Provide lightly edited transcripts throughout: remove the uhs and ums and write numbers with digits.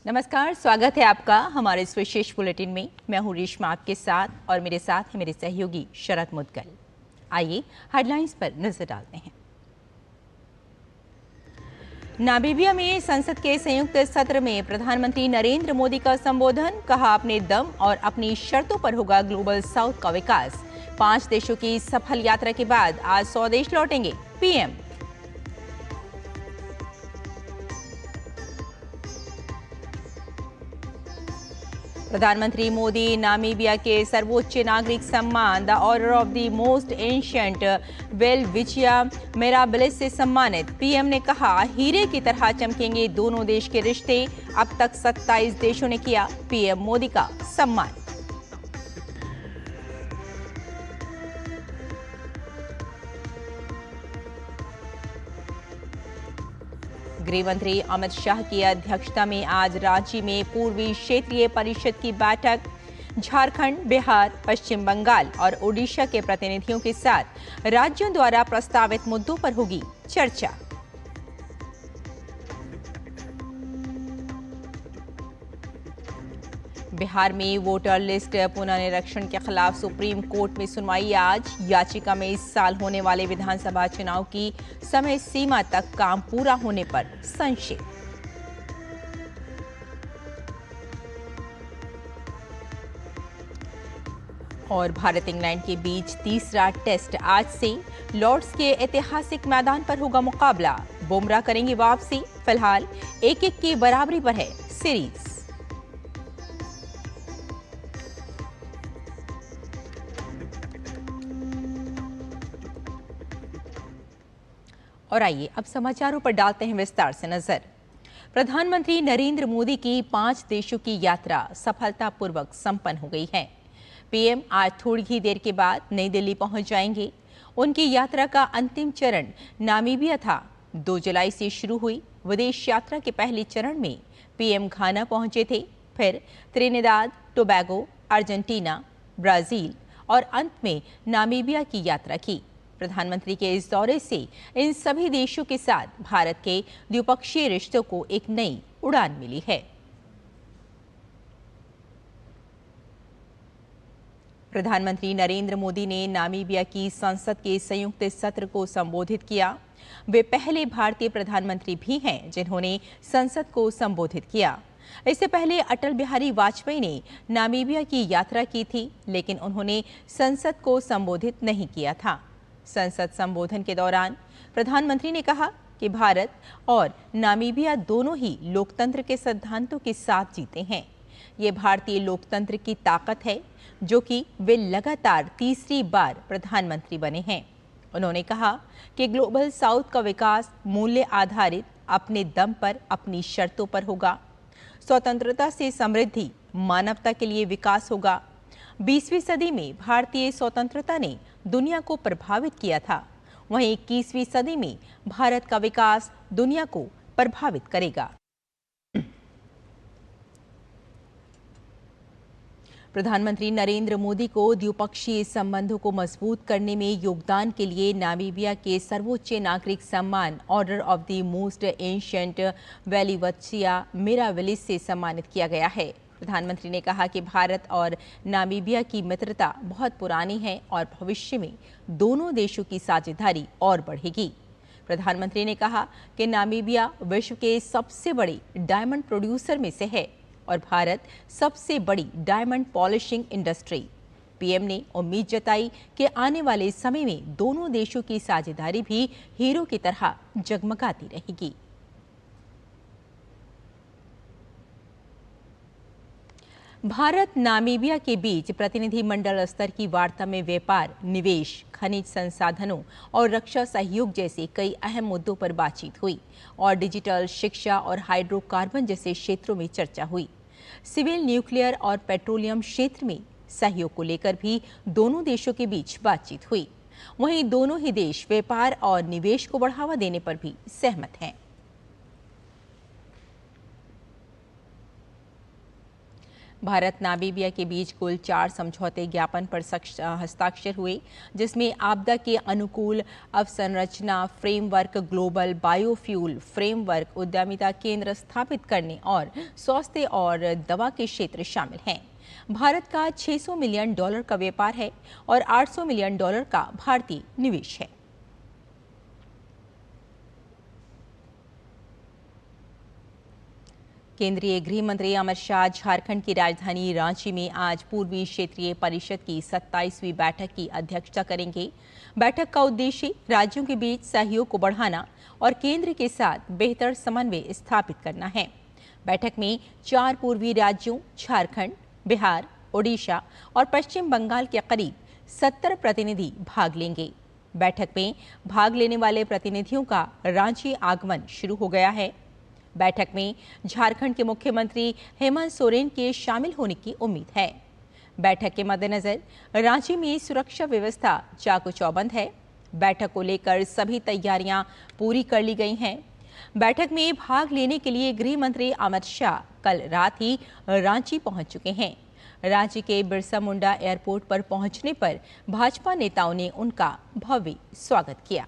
नमस्कार, स्वागत है आपका हमारे इस विशेष बुलेटिन में। मैं हूं रेशमा आपके साथ और मेरे साथ है मेरे सहयोगी शरद मुदगल। आइए हेडलाइंस पर नजर डालते हैं। नामीबिया में संसद के संयुक्त सत्र में प्रधानमंत्री नरेंद्र मोदी का संबोधन। कहा, अपने दम और अपनी शर्तों पर होगा ग्लोबल साउथ का विकास। 5 देशों की सफल यात्रा के बाद आज स्वदेश लौटेंगे पीएम। प्रधानमंत्री मोदी नामीबिया के सर्वोच्च नागरिक सम्मान the order of the most ancient Welwitschia mirabilis से सम्मानित। पीएम ने कहा, हीरे की तरह चमकेंगे दोनों देश के रिश्ते। अब तक 27 देशों ने किया पीएम मोदी का सम्मान। गृह मंत्री अमित शाह की अध्यक्षता में आज रांची में पूर्वी क्षेत्रीय परिषद की बैठक। झारखंड, बिहार, पश्चिम बंगाल और ओडिशा के प्रतिनिधियों के साथ राज्यों द्वारा प्रस्तावित मुद्दों पर होगी चर्चा। बिहार में वोटर लिस्ट पुनर्निरीक्षण के खिलाफ सुप्रीम कोर्ट में सुनवाई आज। याचिका में इस साल होने वाले विधानसभा चुनाव की समय सीमा तक काम पूरा होने पर संशय। और भारत इंग्लैंड के बीच तीसरा टेस्ट आज से। लॉर्ड्स के ऐतिहासिक मैदान पर होगा मुकाबला। बुमराह करेंगे वापसी। फिलहाल 1-1 की बराबरी पर है सीरीज। और आइए अब समाचारों पर डालते हैं विस्तार से नजर। प्रधानमंत्री नरेंद्र मोदी की 5 देशों की यात्रा सफलतापूर्वक संपन्न हो गई है। पीएम आज थोड़ी ही देर के बाद नई दिल्ली पहुंच जाएंगे। उनकी यात्रा का अंतिम चरण नामीबिया था। 2 जुलाई से शुरू हुई विदेश यात्रा के पहले चरण में पीएम घाना पहुंचे थे, फिर त्रिनिदाद टोबैगो, अर्जेंटीना, ब्राजील और अंत में नामीबिया की यात्रा की। प्रधानमंत्री के इस दौरे से इन सभी देशों के साथ भारत के द्विपक्षीय रिश्तों को एक नई उड़ान मिली है। प्रधानमंत्री नरेंद्र मोदी ने नामीबिया की संसद के संयुक्त सत्र को संबोधित किया। वे पहले भारतीय प्रधानमंत्री भी हैं जिन्होंने संसद को संबोधित किया। इससे पहले अटल बिहारी वाजपेयी ने नामीबिया की यात्रा की थी, लेकिन उन्होंने संसद को संबोधित नहीं किया था। संसद संबोधन के दौरान प्रधानमंत्री ने कहा कि भारत और नामीबिया दोनों ही लोकतंत्र के सिद्धांतों के साथ जीते हैं। ये भारतीय लोकतंत्र की ताकत है जो कि वे लगातार तीसरी बार प्रधानमंत्री बने हैं। उन्होंने कहा कि ग्लोबल साउथ का विकास मूल्य आधारित, अपने दम पर, अपनी शर्तों पर होगा। स्वतंत्रता से समृद्धि, मानवता के लिए विकास होगा। 20वीं सदी में भारतीय स्वतंत्रता ने दुनिया को प्रभावित किया था, वहीं 21वीं सदी में भारत का विकास दुनिया को प्रभावित करेगा। प्रधानमंत्री नरेंद्र मोदी को द्विपक्षीय संबंधों को मजबूत करने में योगदान के लिए नामीबिया के सर्वोच्च नागरिक सम्मान order of the most ancient Welwitschia mirabilis से सम्मानित किया गया है। प्रधानमंत्री ने कहा कि भारत और नामीबिया की मित्रता बहुत पुरानी है और भविष्य में दोनों देशों की साझेदारी और बढ़ेगी। प्रधानमंत्री ने कहा कि नामीबिया विश्व के सबसे बड़े डायमंड प्रोड्यूसर में से है और भारत सबसे बड़ी डायमंड पॉलिशिंग इंडस्ट्री। पीएम ने उम्मीद जताई कि आने वाले समय में दोनों देशों की साझेदारी भी हीरो की तरह जगमगाती रहेगी। भारत नामीबिया के बीच प्रतिनिधिमंडल स्तर की वार्ता में व्यापार, निवेश, खनिज संसाधनों और रक्षा सहयोग जैसे कई अहम मुद्दों पर बातचीत हुई और डिजिटल, शिक्षा और हाइड्रोकार्बन जैसे क्षेत्रों में चर्चा हुई। सिविल, न्यूक्लियर और पेट्रोलियम क्षेत्र में सहयोग को लेकर भी दोनों देशों के बीच बातचीत हुई। वहीं दोनों ही देश व्यापार और निवेश को बढ़ावा देने पर भी सहमत हैं। भारत नामीबिया के बीच कुल 4 समझौते ज्ञापन पर हस्ताक्षर हुए, जिसमें आपदा के अनुकूल अवसंरचना फ्रेमवर्क, ग्लोबल बायोफ्यूल फ्रेमवर्क, उद्यमिता केंद्र स्थापित करने और स्वास्थ्य और दवा के क्षेत्र शामिल हैं। भारत का $600 मिलियन का व्यापार है और $800 मिलियन का भारतीय निवेश है। केंद्रीय गृह मंत्री अमित शाह झारखंड की राजधानी रांची में आज पूर्वी क्षेत्रीय परिषद की 27वीं बैठक की अध्यक्षता करेंगे। बैठक का उद्देश्य राज्यों के बीच सहयोग को बढ़ाना और केंद्र के साथ बेहतर समन्वय स्थापित करना है। बैठक में 4 पूर्वी राज्यों झारखंड, बिहार, ओडिशा और पश्चिम बंगाल के करीब 70 प्रतिनिधि भाग लेंगे। बैठक में भाग लेने वाले प्रतिनिधियों का रांची आगमन शुरू हो गया है। बैठक में झारखंड के मुख्यमंत्री हेमंत सोरेन के शामिल होने की उम्मीद है। बैठक के मद्देनजर रांची में सुरक्षा व्यवस्था चाको चौबंद है। बैठक को लेकर सभी तैयारियां पूरी कर ली गई हैं। बैठक में भाग लेने के लिए गृह मंत्री अमित शाह कल रात ही रांची पहुंच चुके हैं। रांची के बिरसा मुंडा एयरपोर्ट पर पहुंचने पर भाजपा नेताओं ने उनका भव्य स्वागत किया।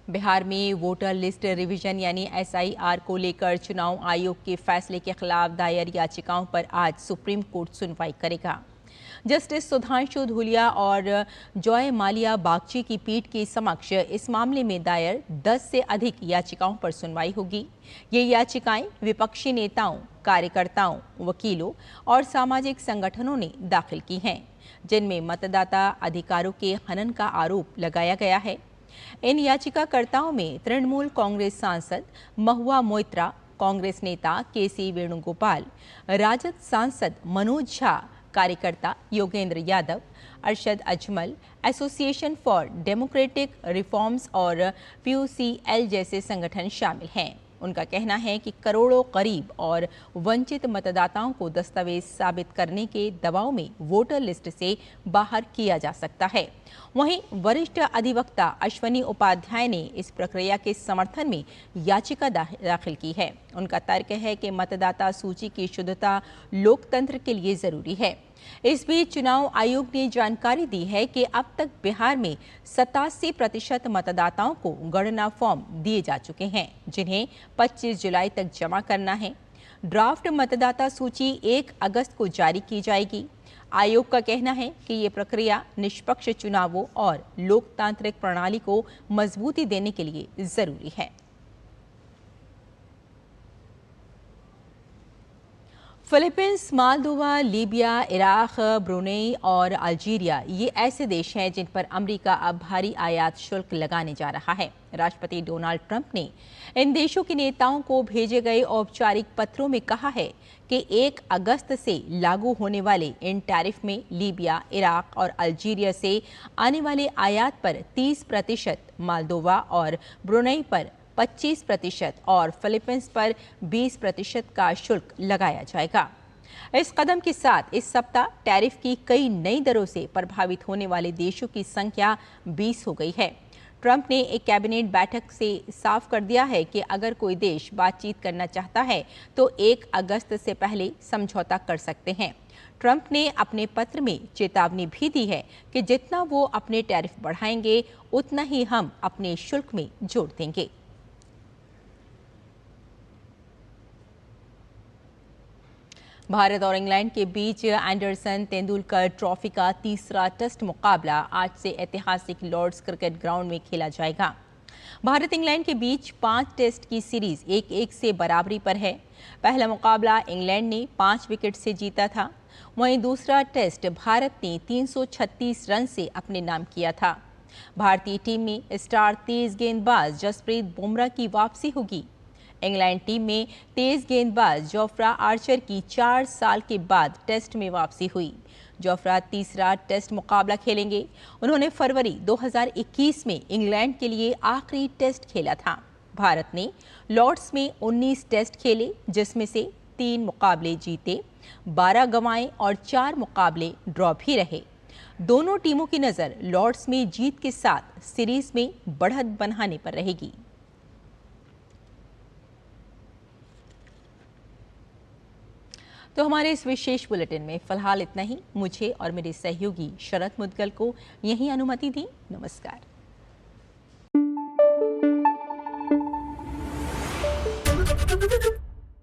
बिहार में वोटर लिस्ट रिवीजन यानी SIR को लेकर चुनाव आयोग के फैसले के खिलाफ दायर याचिकाओं पर आज सुप्रीम कोर्ट सुनवाई करेगा। जस्टिस सुधांशु धूलिया और जॉय मालिया बागची की पीठ के समक्ष इस मामले में दायर 10 से अधिक याचिकाओं पर सुनवाई होगी। ये याचिकाएं विपक्षी नेताओं, कार्यकर्ताओं, वकीलों और सामाजिक संगठनों ने दाखिल की हैं, जिनमें मतदाता अधिकारों के हनन का आरोप लगाया गया है। इन याचिकाकर्ताओं में तृणमूल कांग्रेस सांसद महुआ मोइत्रा, कांग्रेस नेता KC वेणुगोपाल, राजद सांसद मनोज झा, कार्यकर्ता Yogendra Yadav, Arshad Ajmal, association for democratic reforms और PUCL जैसे संगठन शामिल हैं। उनका कहना है कि करोड़ों गरीब और वंचित मतदाताओं को दस्तावेज साबित करने के दबाव में वोटर लिस्ट से बाहर किया जा सकता है। वहीं वरिष्ठ अधिवक्ता अश्वनी उपाध्याय ने इस प्रक्रिया के समर्थन में याचिका दाखिल की है। उनका तर्क है कि मतदाता सूची की शुद्धता लोकतंत्र के लिए जरूरी है। इस बीच चुनाव आयोग ने जानकारी दी है कि अब तक बिहार में 87% मतदाताओं को गणना फॉर्म दिए जा चुके हैं, जिन्हें 25 जुलाई तक जमा करना है। ड्राफ्ट मतदाता सूची 1 अगस्त को जारी की जाएगी। आयोग का कहना है कि ये प्रक्रिया निष्पक्ष चुनावों और लोकतांत्रिक प्रणाली को मजबूती देने के लिए जरूरी है। Philippines, Moldova, Libya, Iraq, Brunei और अल्जीरिया ये ऐसे देश हैं जिन पर अमेरिका अब भारी आयात शुल्क लगाने जा रहा है। राष्ट्रपति डोनाल्ड ट्रंप ने इन देशों के नेताओं को भेजे गए औपचारिक पत्रों में कहा है कि 1 अगस्त से लागू होने वाले इन टैरिफ में लीबिया, इराक और अल्जीरिया से आने वाले आयात पर 30%, मालदोवा और ब्रुनेई पर 25% और फिलीपींस पर 20% का शुल्क लगाया जाएगा। इस कदम के साथ इस सप्ताह टैरिफ की कई नई दरों से प्रभावित होने वाले देशों की संख्या 20 हो गई है। ट्रंप ने एक कैबिनेट बैठक से साफ कर दिया है कि अगर कोई देश बातचीत करना चाहता है तो 1 अगस्त से पहले समझौता कर सकते हैं। ट्रंप ने अपने पत्र में चेतावनी भी दी है कि जितना वो अपने टैरिफ बढ़ाएंगे उतना ही हम अपने शुल्क में जोड़ देंगे। भारत और इंग्लैंड के बीच एंडरसन तेंदुलकर ट्रॉफी का तीसरा टेस्ट मुकाबला आज से ऐतिहासिक लॉर्ड्स क्रिकेट ग्राउंड में खेला जाएगा। भारत इंग्लैंड के बीच 5 टेस्ट की सीरीज 1-1 से बराबरी पर है। पहला मुकाबला इंग्लैंड ने 5 विकेट से जीता था। वहीं दूसरा टेस्ट भारत ने 336 रन से अपने नाम किया था। भारतीय टीम में स्टार तेज गेंदबाज जसप्रीत बुमराह की वापसी होगी। इंग्लैंड टीम में तेज गेंदबाज जोफ्रा आर्चर की 4 साल के बाद टेस्ट में वापसी हुई। जोफ्रा तीसरा टेस्ट मुकाबला खेलेंगे। उन्होंने फरवरी 2021 में इंग्लैंड के लिए आखिरी टेस्ट खेला था। भारत ने लॉर्ड्स में 19 टेस्ट खेले, जिसमें से 3 मुकाबले जीते, 12 गंवाए और 4 मुकाबले ड्रॉ भी रहे। दोनों टीमों की नज़र लॉर्ड्स में जीत के साथ सीरीज में बढ़त बनाने पर रहेगी। तो हमारे इस विशेष बुलेटिन में फिलहाल इतना ही। मुझे और मेरे सहयोगी शरद मुदगल को यही अनुमति दी। नमस्कार।